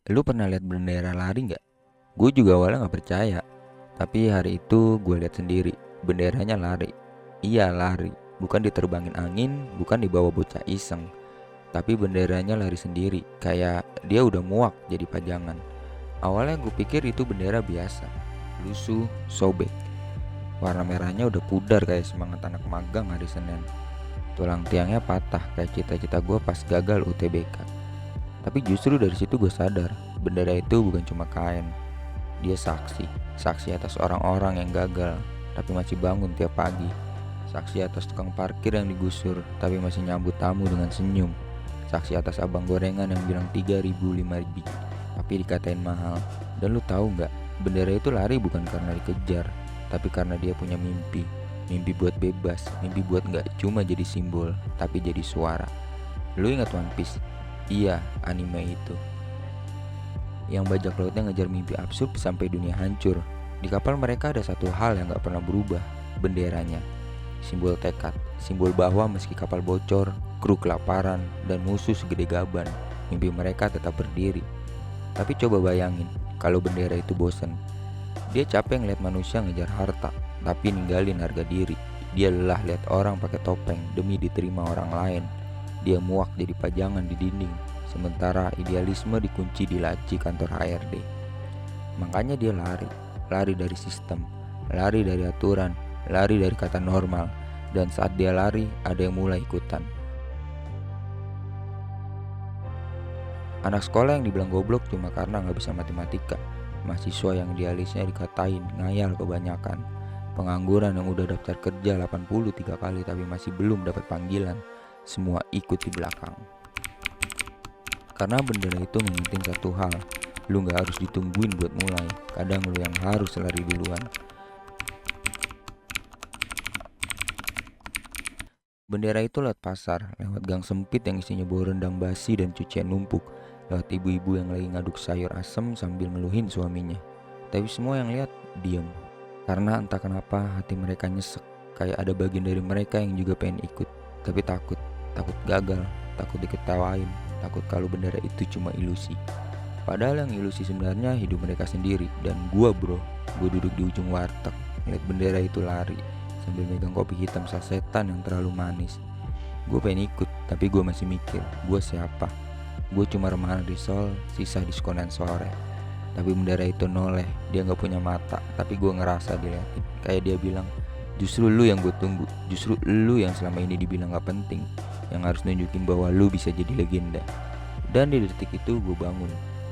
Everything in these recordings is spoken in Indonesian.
Lu pernah lihat bendera lari nggak? Gue juga awalnya nggak percaya, tapi hari itu gue lihat sendiri, benderanya lari. Iya lari, bukan diterbangin angin, bukan dibawa bocah iseng, tapi benderanya lari sendiri, kayak dia udah muak jadi pajangan. Awalnya gue pikir itu bendera biasa, lusuh, sobek. Warna merahnya udah pudar kayak semangat anak magang hari Senin. Tulang tiangnya patah kayak cita-cita gue pas gagal UTBK. Tapi justru dari situ gue sadar, bendera itu bukan cuma kain. Dia saksi, saksi atas orang-orang yang gagal, tapi masih bangun tiap pagi. Saksi atas tukang parkir yang digusur, tapi masih nyambut tamu dengan senyum. Saksi atas abang gorengan yang bilang 3.000 5.000, tapi dikatain mahal. Dan lu tahu nggak, bendera itu lari bukan karena dikejar, tapi karena dia punya mimpi. Mimpi buat bebas, mimpi buat nggak cuma jadi simbol, tapi jadi suara. Lu ingat One Piece? Iya, anime itu. Yang bajak lautnya ngejar mimpi absurd sampai dunia hancur. Di kapal mereka ada satu hal yang gak pernah berubah, benderanya. Simbol tekad, simbol bahwa meski kapal bocor, kru kelaparan, dan musuh segede gaban, mimpi mereka tetap berdiri. Tapi coba bayangin, kalau bendera itu bosen. Dia capek ngeliat manusia ngejar harta, tapi ninggalin harga diri. Dia lelah lihat orang pakai topeng demi diterima orang lain. Dia muak jadi pajangan di dinding, sementara idealisme dikunci di laci kantor HRD. Makanya dia lari, lari dari sistem, lari dari aturan, lari dari kata normal. Dan saat dia lari, ada yang mulai ikutan. Anak sekolah yang dibilang goblok cuma karena nggak bisa matematika. Mahasiswa yang idealisnya dikatain ngayal kebanyakan. Pengangguran yang udah daftar kerja 83 kali tapi masih belum dapat panggilan. Semua ikut di belakang. Karena bendera itu ngingetin satu hal, lu gak harus ditungguin buat mulai, kadang lu yang harus lari duluan. Bendera itu lewat pasar, lewat gang sempit yang isinya bau rendang basi dan cucian numpuk, lewat ibu-ibu yang lagi ngaduk sayur asem sambil ngeluhin suaminya. Tapi semua yang lihat diam, karena entah kenapa hati mereka nyesek, kayak ada bagian dari mereka yang juga pengen ikut, tapi takut gagal, takut diketawain, takut kalau bendera itu cuma ilusi. Padahal yang ilusi sebenarnya hidup mereka sendiri. Dan gua duduk di ujung warteg, ngeliat bendera itu lari sambil megang kopi hitam sasetan yang terlalu manis. Gue pengen ikut, tapi gue masih mikir, gue siapa? Gue cuma remahan risol, sisa diskonan sore. Tapi bendera itu noleh, dia gak punya mata, tapi gue ngerasa diliatin. Kayak dia bilang, justru lu yang gue tunggu, justru lu yang selama ini dibilang gak penting, yang harus nunjukin bahwa lu bisa jadi legenda. Dan di detik itu gue bangun,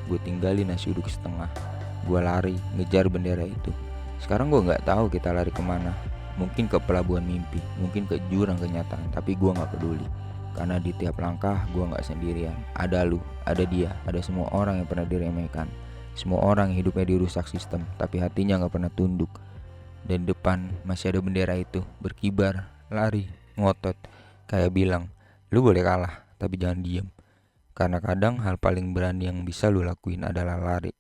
gue tinggalin nasi uduk setengah, gue lari ngejar bendera itu. Sekarang gue gak tahu kita lari kemana, mungkin ke pelabuhan mimpi, mungkin ke jurang kenyataan, tapi gue gak peduli. Karena di tiap langkah gue gak sendirian, ada lu, ada dia, ada semua orang yang pernah diremehkan, semua orang yang hidupnya dirusak sistem, tapi hatinya gak pernah tunduk. Dan depan masih ada bendera itu, berkibar, lari, ngotot, kayak bilang, lu boleh kalah, tapi jangan diem. Karena kadang hal paling berani yang bisa lu lakuin adalah lari.